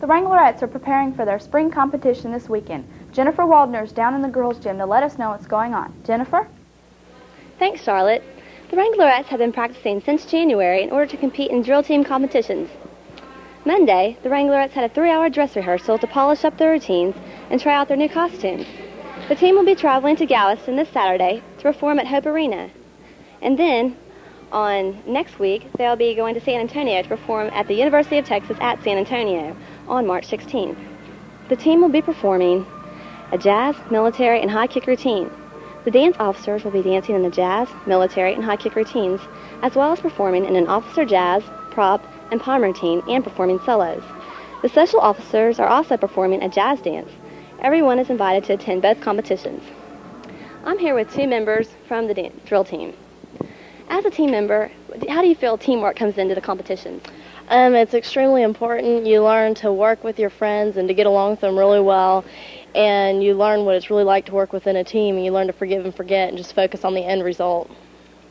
The Wranglerettes are preparing for their spring competition this weekend. Jennifer Waldner is down in the girls' gym to let us know what's going on. Jennifer? Thanks, Charlotte. The Wranglerettes have been practicing since January in order to compete in drill team competitions. Monday, the Wranglerettes had a 3-hour dress rehearsal to polish up their routines and try out their new costumes. The team will be traveling to Galveston this Saturday to perform at Hope Arena. And then, on next week, they'll be going to San Antonio to perform at the University of Texas at San Antonio on March 16th. The team will be performing a jazz, military, and high kick routine. The dance officers will be dancing in the jazz, military, and high kick routines, as well as performing in an officer jazz, prop, and palm routine, and performing solos. The special officers are also performing a jazz dance. Everyone is invited to attend both competitions. I'm here with 2 members from the drill team. As a team member, how do you feel teamwork comes into the competitions? It's extremely important. You learn to work with your friends and to get along with them really well. And you learn what it's really like to work within a team, and you learn to forgive and forget and just focus on the end result.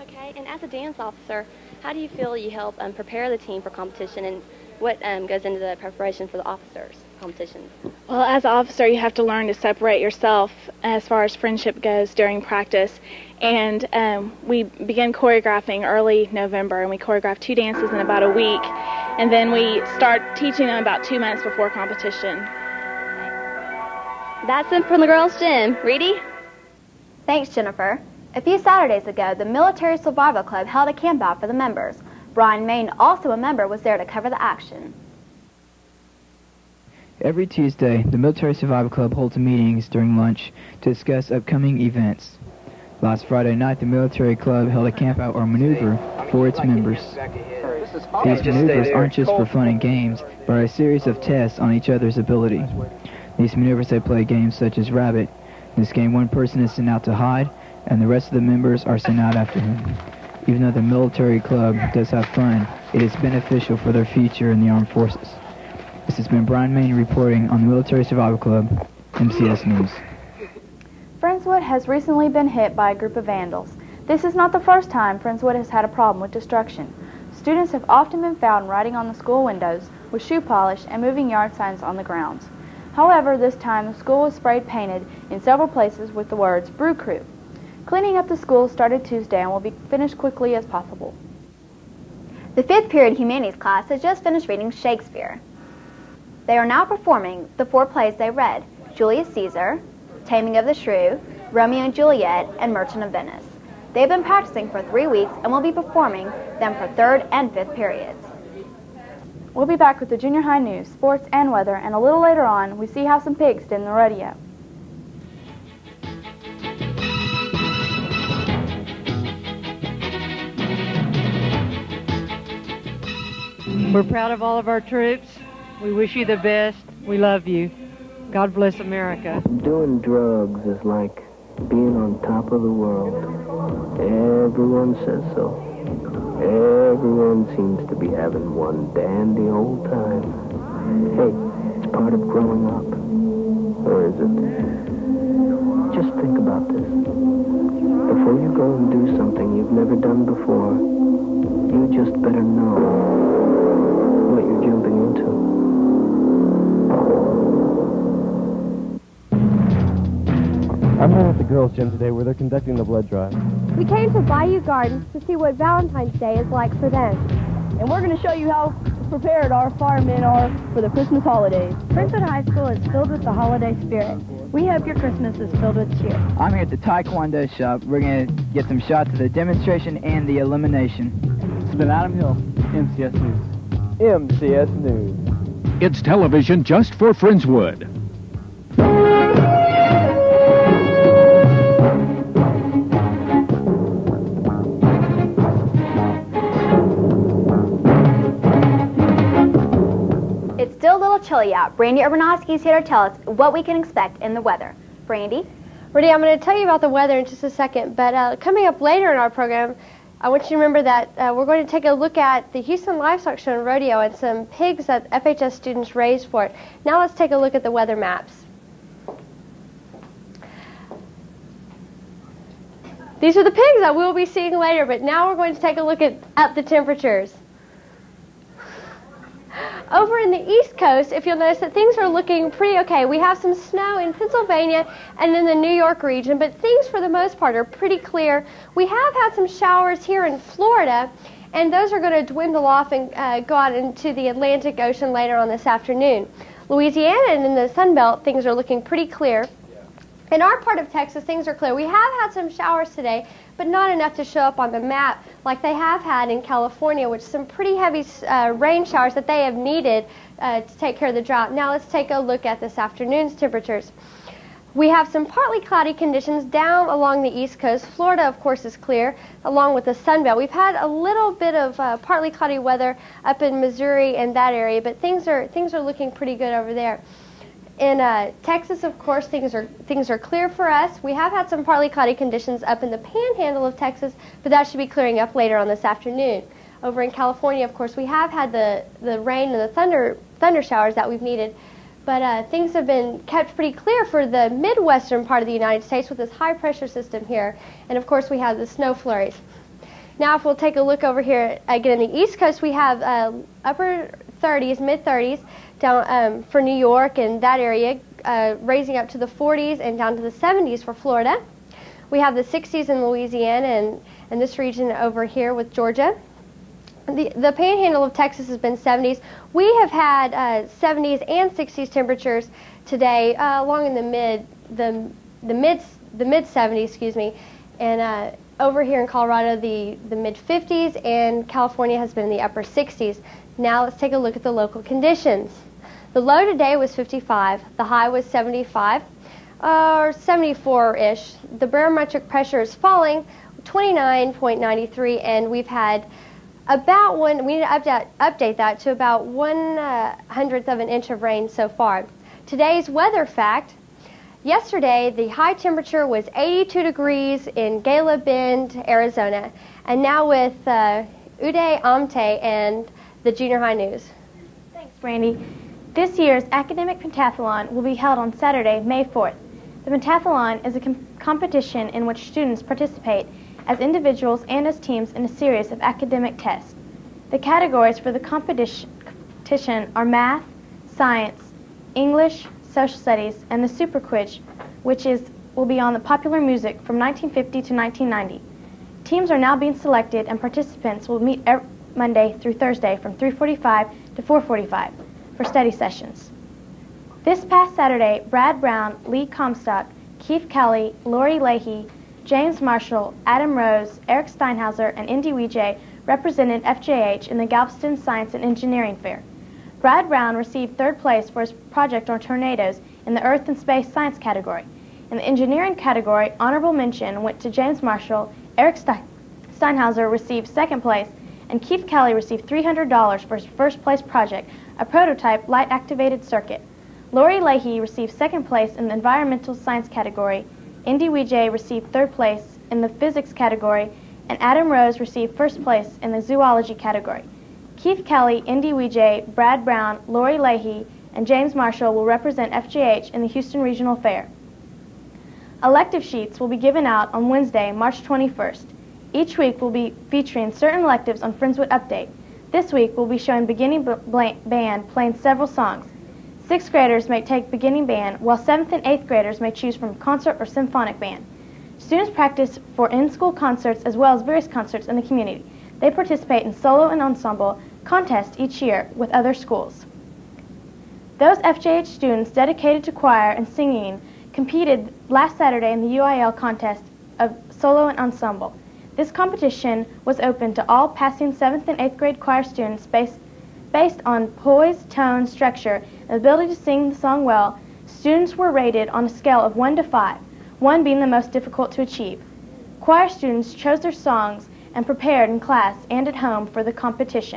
Okay, and as a dance officer, how do you feel you help prepare the team for competition, and what goes into the preparation for the officers' competitions? Well, as an officer, you have to learn to separate yourself as far as friendship goes during practice. And we begin choreographing early November, and we choreograph 2 dances in about a week. And then we start teaching them about 2 months before competition. That's it from the girls' gym. Reedy? Thanks, Jennifer. A few Saturdays ago, the Military Survival Club held a campout for the members. Brian Main, also a member, was there to cover the action. Every Tuesday, the Military Survival Club holds meetings during lunch to discuss upcoming events. Last Friday night, the Military Club held a campout or maneuver for its members. These maneuvers aren't just for fun and games, but are a series of tests on each other's ability. These maneuvers they play games such as Rabbit. In this game, one person is sent out to hide, and the rest of the members are sent out after him. Even though the military club does have fun, it is beneficial for their future in the armed forces. This has been Brian Main reporting on the Military Survival Club, MCS News. Friendswood has recently been hit by a group of vandals. This is not the first time Friendswood has had a problem with destruction. Students have often been found writing on the school windows with shoe polish and moving yard signs on the grounds. However, this time the school was sprayed painted in several places with the words Brew Crew. Cleaning up the school started Tuesday and will be finished quickly as possible. The 5th period humanities class has just finished reading Shakespeare. They are now performing the 4 plays they read: Julius Caesar, Taming of the Shrew, Romeo and Juliet, and Merchant of Venice. They have been practicing for 3 weeks and will be performing them for 3rd and 5th periods. We'll be back with the junior high news, sports, and weather, and a little later on, we see how some pigs did in the rodeo. We're proud of all of our troops. We wish you the best. We love you. God bless America. Doing drugs is like being on top of the world. Everyone says so. Everyone seems to be having one dandy old time. Hey, it's part of growing up. Or is it? Just think about this. Before you go and do something you've never done before, you just better know what you're jumping into. I'm here at the girls' gym today where they're conducting the blood drive. We came to Bayou Gardens to see what Valentine's Day is like for them. And we're going to show you how prepared our firemen are for the Christmas holidays. Friendswood High School is filled with the holiday spirit. We hope your Christmas is filled with cheer. I'm here at the Taekwondo shop. We're going to get some shots of the demonstration and the elimination. It's been Adam Hill, MCS News. MCS News. It's television just for Friendswood. It's still a little chilly out. Brandy Urbanowski is here to tell us what we can expect in the weather. Brandy? Rudy, I'm going to tell you about the weather in just a second, but coming up later in our program, I want you to remember that we're going to take a look at the Houston Livestock Show and Rodeo and some pigs that FHS students raised for it. Now let's take a look at the weather maps. These are the pigs that we'll be seeing later, but now we're going to take a look at the temperatures. Over in the East Coast, if you'll notice that things are looking pretty okay. We have some snow in Pennsylvania and in the New York region, but things for the most part are pretty clear. We have had some showers here in Florida, and those are going to dwindle off and go out into the Atlantic Ocean later on this afternoon. Louisiana and in the Sun Belt, things are looking pretty clear. In our part of Texas, things are clear. We have had some showers today, but not enough to show up on the map like they have had in California, which some pretty heavy rain showers that they have needed to take care of the drought. Now let's take a look at this afternoon's temperatures. We have some partly cloudy conditions down along the East Coast. Florida, of course, is clear, along with the Sun Belt. We've had a little bit of partly cloudy weather up in Missouri and that area, but things are looking pretty good over there. In Texas, of course, things are clear for us. We have had some partly cloudy conditions up in the panhandle of Texas, but that should be clearing up later on this afternoon. Over in California, of course, we have had the rain and the thunder showers that we've needed. But things have been kept pretty clear for the midwestern part of the United States with this high-pressure system here. And, of course, we have the snow flurries. Now, if we'll take a look over here again in the East Coast, we have upper 30s, mid-30s down for New York and that area, raising up to the 40s and down to the 70s for Florida. We have the 60s in Louisiana and this region over here with Georgia. The panhandle of Texas has been 70s. We have had 70s and 60s temperatures today, along in the mid 70s, excuse me, and over here in Colorado the mid 50s, and California has been in the upper 60s. Now let's take a look at the local conditions. The low today was 55. The high was 75 or 74-ish. The barometric pressure is falling, 29.93, and we've had about we need to update that to about 1/100th of an inch of rain so far. Today's weather fact: yesterday the high temperature was 82 degrees in Gala Bend, Arizona, and now with Uday Amte and the Junior High News. Thanks, Brandy. This year's academic pentathlon will be held on Saturday, May 4th. The pentathlon is a competition in which students participate as individuals and as teams in a series of academic tests. The categories for the competition are math, science, English, social studies, and the super quiz, which will be on the popular music from 1950 to 1990. Teams are now being selected, and participants will meet every Monday through Thursday from 3:45 to 4:45 for study sessions. This past Saturday, Brad Brown, Lee Comstock, Keith Kelly, Lori Leahy, James Marshall, Adam Rose, Eric Steinhauser, and Indy Weejay represented FJH in the Galveston Science and Engineering Fair. Brad Brown received third place for his project on tornadoes in the Earth and Space Science category. In the engineering category, honorable mention went to James Marshall, Eric Steinhauser received second place, and Keith Kelly received $300 for his first place project, a prototype light-activated circuit. Lori Leahy received second place in the environmental science category, Indy Weejay received third place in the physics category, and Adam Rose received first place in the zoology category. Keith Kelly, Indy Weejay, Brad Brown, Lori Leahy, and James Marshall will represent FJH in the Houston Regional Fair. Elective sheets will be given out on Wednesday, March 21st. Each week will be featuring certain electives on Friendswood Update. This week we'll be showing beginning band playing several songs. 6th graders may take beginning band, while 7th and 8th graders may choose from concert or symphonic band. Students practice for in-school concerts as well as various concerts in the community. They participate in solo and ensemble contests each year with other schools. Those FJH students dedicated to choir and singing competed last Saturday in the UIL contest of solo and ensemble. This competition was open to all passing 7th and 8th grade choir students based on poise, tone, structure, and ability to sing the song well. Students were rated on a scale of 1 to 5, 1 being the most difficult to achieve. Choir students chose their songs and prepared in class and at home for the competition.